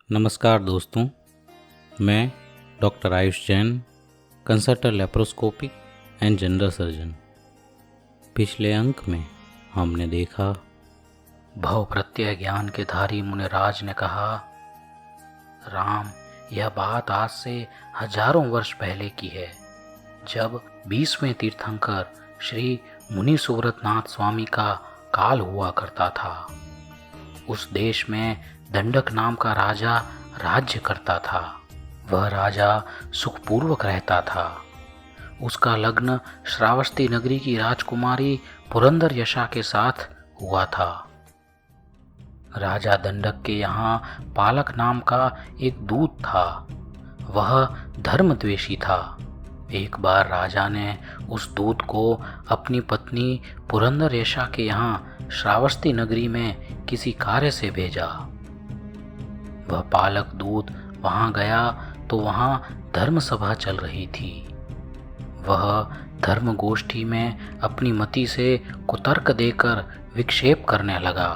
नमस्कार दोस्तों, मैं doctor Ayush Jain, consultant laparoscopy and general surgeon. पिछले अंक में हमने देखा भव प्रत्यय ज्ञान के धारी मुनिराज ने कहा, राम, यह बात आज से हजारों वर्ष पहले की है, जब 20वें तीर्थंकर श्री मुनि सुव्रतनाथ स्वामी का काल हुआ करता था। उस देश में दंडक नाम का राजा राज्य करता था। वह राजा सुखपूर्वक रहता था। उसका लग्न श्रावस्ती नगरी की राजकुमारी पुरंदर यशा के साथ हुआ था। राजा दंडक के यहाँ पालक नाम का एक दूत था। वह धर्मद्वेषी था। एक बार राजा ने उस दूत को अपनी पत्नी पुरंदर यशा के यहाँ श्रावस्ती नगरी में किसी कार्य से भेजा। वह पालक दूत वहां गया तो वहां धर्म सभा चल रही थी। वह धर्म गोष्ठी में अपनी मति से कुतर्क देकर विक्षेप करने लगा।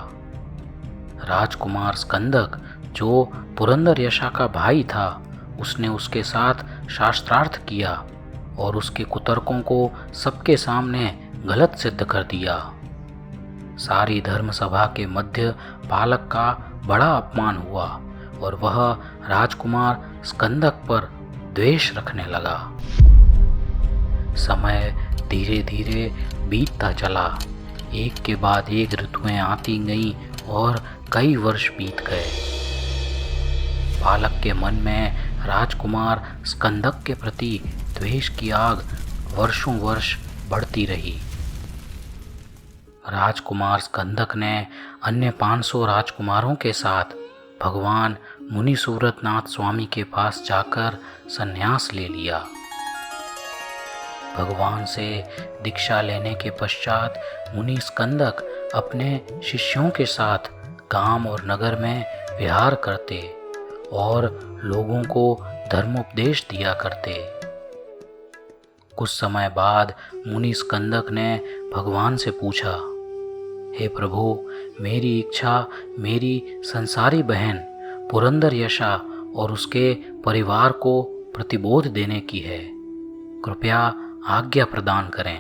राजकुमार स्कंदक, जो पुरंदर यशा का भाई था, उसने उसके साथ शास्त्रार्थ किया और उसके कुतर्कों को सबके सामने गलत सिद्ध कर दिया। सारी धर्म सभा के मध्य पालक का बड़ा अपमान हुआ और वह राजकुमार स्कंदक पर द्वेष रखने लगा। समय धीरे धीरे बीतता चला। एक के बाद एक ऋतुएं आती गईं और कई वर्ष बीत गए। पालक के मन में राजकुमार स्कंदक के प्रति द्वेष की आग वर्षों वर्ष बढ़ती रही। राजकुमार स्कंदक ने अन्य 500 राजकुमारों के साथ भगवान मुनि सुव्रतनाथ स्वामी के पास जाकर संन्यास ले लिया। भगवान से दीक्षा लेने के पश्चात मुनि स्कंदक अपने शिष्यों के साथ गांव और नगर में विहार करते और लोगों को धर्मोपदेश दिया करते। कुछ समय बाद मुनि स्कंदक ने भगवान से पूछा, हे प्रभु, मेरी इच्छा मेरी संसारी बहन पुरंदर यशा और उसके परिवार को प्रतिबोध देने की है। कृपया आज्ञा प्रदान करें।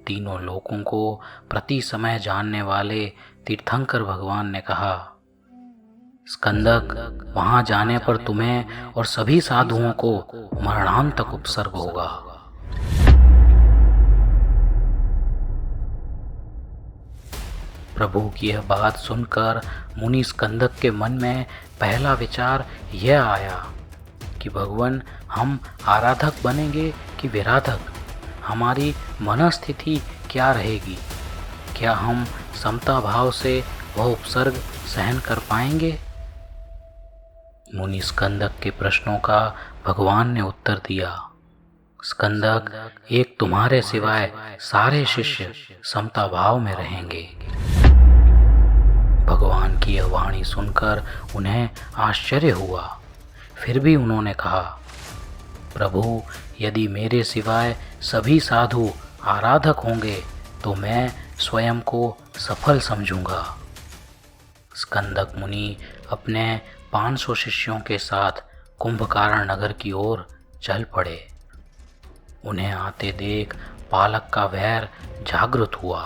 तीनों लोकों को प्रति समय जानने वाले तीर्थंकर भगवान ने कहा, स्कंदक, वहां जाने पर तुम्हें और सभी साधुओं को मरणांतक उपसर्ग होगा। प्रभु की यह बात सुनकर मुनि स्कंदक के मन में पहला विचार यह आया कि भगवान, हम आराधक बनेंगे कि विराधक? हमारी मनस्थिति क्या रहेगी? क्या हम समता भाव से वह उपसर्ग सहन कर पाएंगे? मुनि स्कंदक के प्रश्नों का भगवान ने उत्तर दिया, स्कंदक, एक तुम्हारे सिवाय सारे शिष्य समता भाव में रहेंगे। भगवान की यह वाणी सुनकर उन्हें आश्चर्य हुआ। फिर भी उन्होंने कहा, प्रभु, यदि मेरे सिवाय सभी साधु आराधक होंगे तो मैं स्वयं को सफल समझूंगा। स्कंदक मुनि अपने 500 शिष्यों के साथ कुंभकारण नगर की ओर चल पड़े। उन्हें आते देख पालक का वैर जागृत हुआ।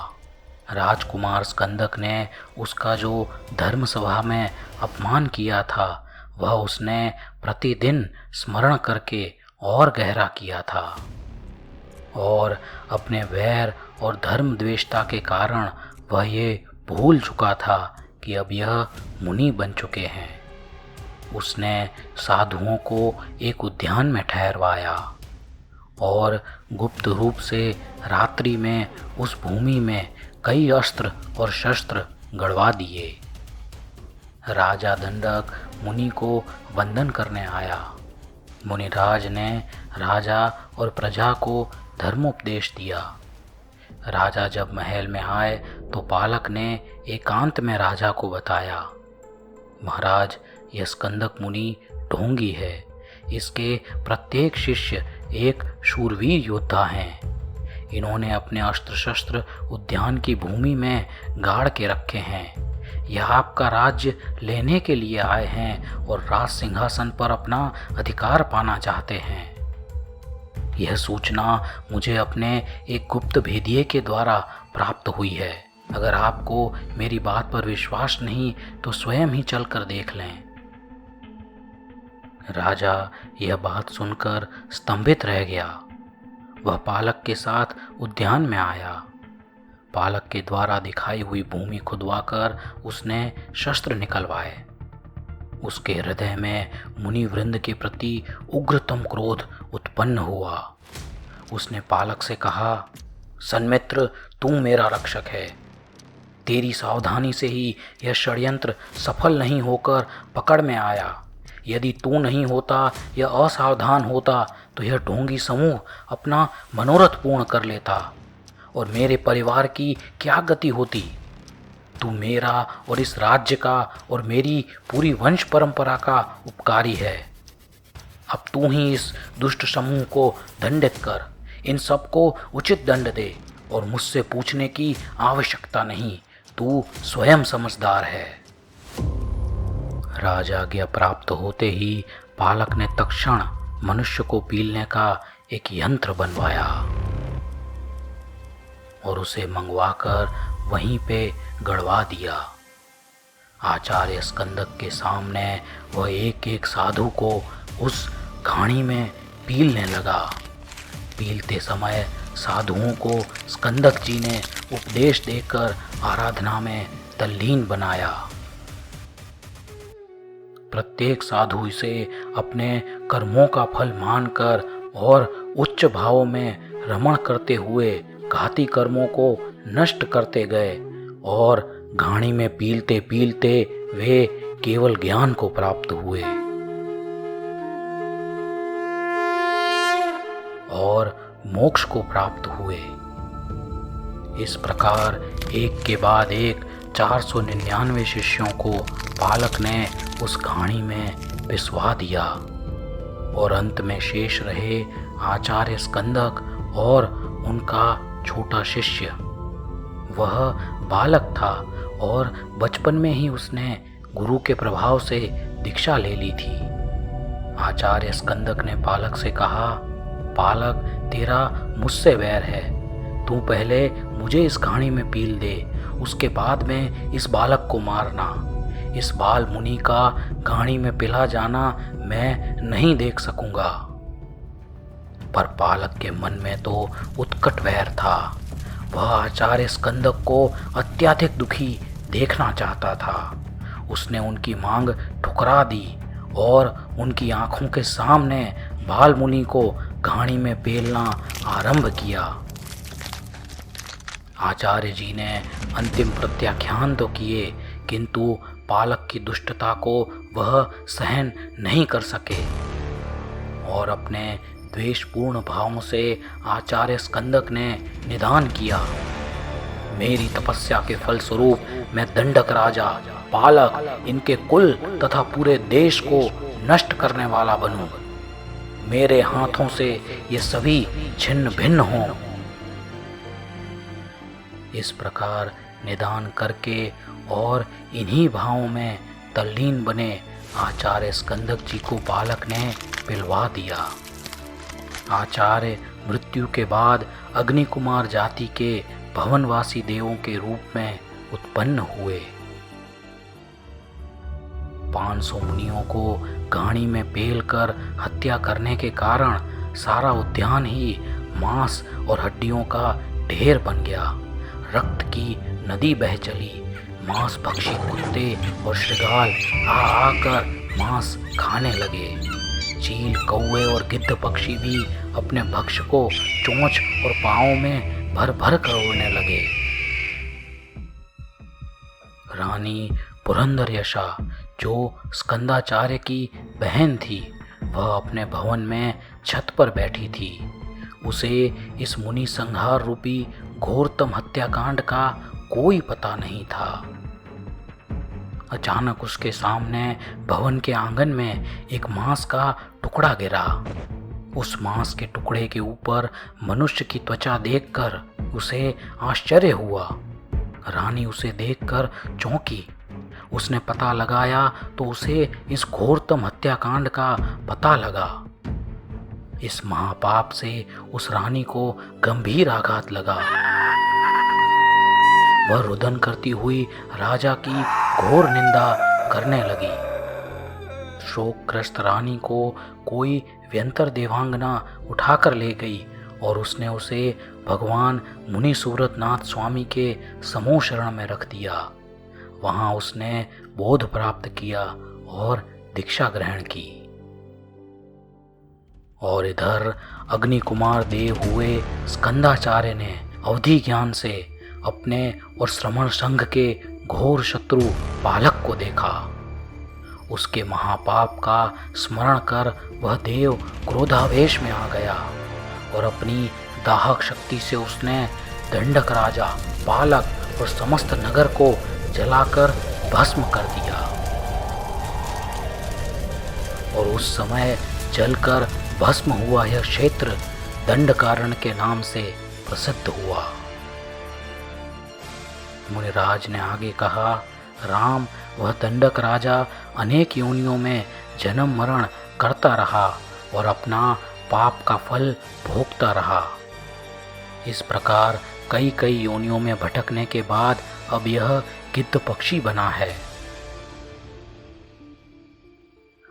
राजकुमार स्कंदक ने उसका जो धर्म सभा में अपमान किया था, वह उसने प्रतिदिन स्मरण करके और गहरा किया था और अपने वैर और धर्म द्वेषता के कारण वह ये भूल चुका था कि अब यह मुनि बन चुके हैं। उसने साधुओं को एक उद्यान में ठहरवाया और गुप्त रूप से रात्रि में उस भूमि में कई अस्त्र और शस्त्र गड़वा दिए। राजा दंडक मुनि को वंदन करने आया। मुनिराज ने राजा और प्रजा को धर्मोपदेश दिया। राजा जब महल में आए तो पालक ने एकांत में राजा को बताया, महाराज, यह स्कंदक मुनि ढोंगी है। इसके प्रत्येक शिष्य एक शूरवीर योद्धा हैं। इन्होंने अपने अस्त्र शस्त्र उद्यान की भूमि में गाड़ के रखे हैं। यह आपका राज्य लेने के लिए आए हैं और राज सिंहासन पर अपना अधिकार पाना चाहते हैं। यह सूचना मुझे अपने एक गुप्त भेदिये के द्वारा प्राप्त हुई है। अगर आपको मेरी बात पर विश्वास नहीं तो स्वयं ही चलकर देख लें। राजा यह बात सुनकर स्तंभित रह गया। वह पालक के साथ उद्यान में आया। पालक के द्वारा दिखाई हुई भूमि खुदवाकर उसने शस्त्र निकलवाए। उसके हृदय में मुनि वृंद के प्रति उग्रतम क्रोध उत्पन्न हुआ। उसने पालक से कहा, सन्मित्र, तू मेरा रक्षक है। तेरी सावधानी से ही यह षड्यंत्र सफल नहीं होकर पकड़ में आया। यदि तू नहीं होता या असावधान होता तो यह ढोंगी समूह अपना मनोरथ पूर्ण कर लेता और मेरे परिवार की क्या गति होती। तू मेरा और इस राज्य का और मेरी पूरी वंश परंपरा का उपकारी है। अब तू ही इस दुष्ट समूह को दंडित कर, इन सबको उचित दंड दे और मुझसे पूछने की आवश्यकता नहीं। तू स्वयं समझदार है। राजा आज्ञा प्राप्त होते ही पालक ने तत्क्षण मनुष्य को पीलने का एक यंत्र बनवाया और उसे मंगवाकर वहीं पे गड़वा दिया। आचार्य स्कंदक के सामने वह एक एक साधु को उस घाणी में पीलने लगा। पीलते समय साधुओं को स्कंदक जी ने उपदेश देकर आराधना में तल्लीन बनाया। प्रत्येक साधु इसे अपने कर्मों का फल मानकर और उच्च भावों में रमण करते हुए घाती कर्मों को नष्ट करते गए और घाणी में पीलते पीलते वे केवल ज्ञान को प्राप्त हुए और मोक्ष को प्राप्त हुए। इस प्रकार एक के बाद एक 499 शिष्यों को पालक ने उस घाणी में पिसवा दिया और अंत में शेष रहे आचार्य स्कंदक और उनका छोटा शिष्य। वह बालक था और बचपन में ही उसने गुरु के प्रभाव से दीक्षा ले ली थी। आचार्य स्कंदक ने पालक से कहा, पालक, तेरा मुझसे वैर है। तू पहले मुझे इस घाणी में पील दे, उसके बाद में इस बालक को मारना। इस बाल मुनि का घाणी में पिला जाना मैं नहीं देख सकूंगा। पर पालक के मन में तो उत्कट वैर था। वह आचार्य स्कंदक को अत्यधिक दुखी देखना चाहता था। उसने उनकी मांग ठुकरा दी और उनकी आंखों के सामने बाल मुनि को घाणी में पेलना आरंभ किया। आचार्य जी ने अंतिम प्रत्याख्यान तो किए, किंतु पालक की दुष्टता को वह सहन नहीं कर सके और अपने द्वेषपूर्ण भावों से आचार्य स्कंदक ने निदान किया, मेरी तपस्या के फलस्वरूप मैं दंडक राजा पालक इनके कुल तथा पूरे देश को नष्ट करने वाला बनूं। मेरे हाथों से ये सभी छिन्न भिन्न हों। इस प्रकार निदान करके और इन्हीं भावों में तल्लीन बने आचार्य स्कंदक जी को पालक ने पिलवा दिया। आचार्य मृत्यु के बाद अग्नि कुमार जाति के भवनवासी देवों के रूप में उत्पन्न हुए। 500 मुनियों को घाणी में पेल कर हत्या करने के कारण सारा उद्यान ही मांस और हड्डियों का ढेर बन गया। रक्त की नदी बह चली। मांस भक्षी कुत्ते और श्रृगाल आ आकर मांस खाने लगे। चील, कौवे और गिद्ध पक्षी भी अपने भक्ष्य को चोंच और पाँवों में भर भर कर उड़ने लगे। रानी पुरंदर यशा, जो स्कंदाचार्य की बहन थी, वह अपने भवन में छत पर बैठी थी। उसे इस मुनि संहार रूपी घोरतम हत्याकांड का कोई पता नहीं था। अचानक उसके सामने भवन के आंगन में एक मांस का टुकड़ा गिरा। उस मांस के टुकड़े के ऊपर मनुष्य की त्वचा देखकर उसे आश्चर्य हुआ। रानी उसे देखकर चौंकी उसने पता लगाया तो उसे इस घोरतम हत्याकांड का पता लगा। इस महापाप से उस रानी को गंभीर आघात लगा। वह रुदन करती हुई राजा की घोर निंदा करने लगी। शोकग्रस्त रानी को कोई व्यंतर देवांगना उठाकर ले गई और उसने उसे भगवान मुनि सूरतनाथ स्वामी के समूह शरण में रख दिया। वहां उसने बोध प्राप्त किया और दीक्षा ग्रहण की। और इधर अग्नि कुमार देव हुए स्कंदाचार्य ने अवधि ज्ञान से अपने और श्रमण संघ के घोर शत्रु बालक को देखा। उसके महापाप का स्मरण कर वह देव क्रोधावेश में आ गया और अपनी दाहक शक्ति से उसने दंडक राजा, बालक और समस्त नगर को जलाकर भस्म कर दिया। और उस समय जलकर भस्म हुआ यह क्षेत्र दंडकारण्य के नाम से प्रसिद्ध हुआ। मुनिराज ने आगे कहा, राम वह दंडक राजा अनेक योनियों में जन्म मरण करता रहा और अपना पाप का फल भोगता रहा। इस प्रकार कई कई योनियों में भटकने के बाद अब यह गिद्ध पक्षी बना है।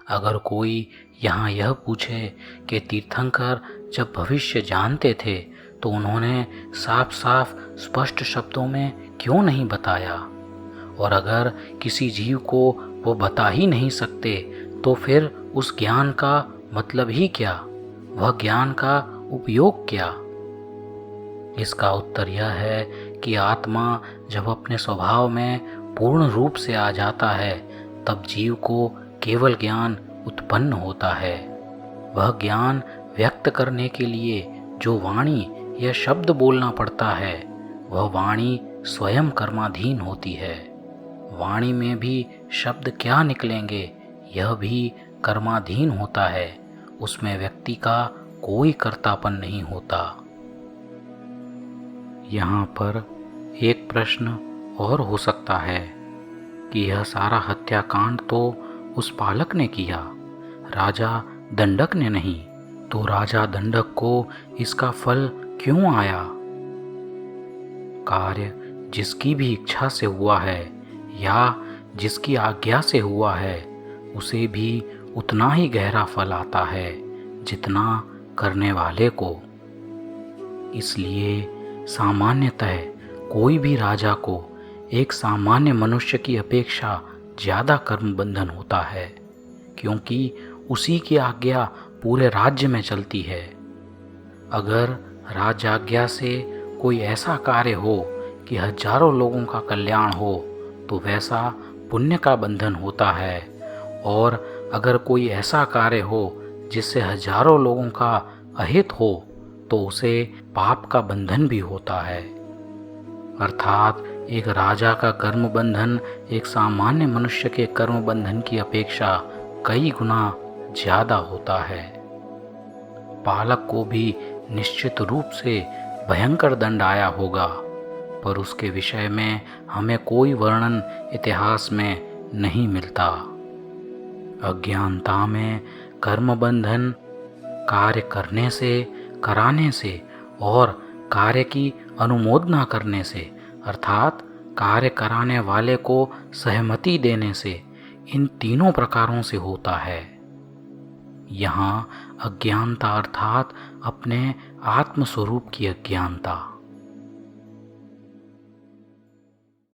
अगर कोई यहाँ यह पूछे कि तीर्थंकर जब भविष्य जानते थे तो उन्होंने साफ साफ स्पष्ट शब्दों में क्यों नहीं बताया, और अगर किसी जीव को वो बता ही नहीं सकते तो फिर उस ज्ञान का मतलब ही क्या, वह ज्ञान का उपयोग क्या? इसका उत्तर यह है कि आत्मा जब अपने स्वभाव में पूर्ण रूप से आ जाता है तब जीव को केवल ज्ञान उत्पन्न होता है। वह ज्ञान व्यक्त करने के लिए जो वाणी या शब्द बोलना पड़ता है वह वाणी स्वयं कर्माधीन होती है। वाणी में भी शब्द क्या निकलेंगे यह भी कर्माधीन होता है, उसमें व्यक्ति का कोई कर्तापन नहीं होता। यहाँ पर एक प्रश्न और हो सकता है कि यह सारा हत्याकांड तो उस बालक ने किया, राजा दंडक ने नहीं, तो राजा दंडक को इसका फल क्यों आया? कार्य जिसकी भी इच्छा से हुआ है या जिसकी आज्ञा से हुआ है उसे भी उतना ही गहरा फल आता है जितना करने वाले को। इसलिए सामान्यतः कोई भी राजा को एक सामान्य मनुष्य की अपेक्षा ज़्यादा कर्म बंधन होता है, क्योंकि उसी की आज्ञा पूरे राज्य में चलती है। अगर राजाज्ञा से कोई ऐसा कार्य हो कि हजारों लोगों का कल्याण हो तो वैसा पुण्य का बंधन होता है, और अगर कोई ऐसा कार्य हो जिससे हजारों लोगों का अहित हो तो उसे पाप का बंधन भी होता है। अर्थात एक राजा का कर्म बंधन एक सामान्य मनुष्य के कर्म बंधन की अपेक्षा कई गुना ज़्यादा होता है। बालक को भी निश्चित रूप से भयंकर दंड आया होगा, पर उसके विषय में हमें कोई वर्णन इतिहास में नहीं मिलता। अज्ञानता में कर्म बंधन कार्य करने से, कराने से और कार्य की अनुमोदना करने से, अर्थात कार्य कराने वाले को सहमति देने से, इन तीनों प्रकारों से होता है। यहाँ अज्ञानता अर्थात अपने आत्मस्वरूप की अज्ञानता।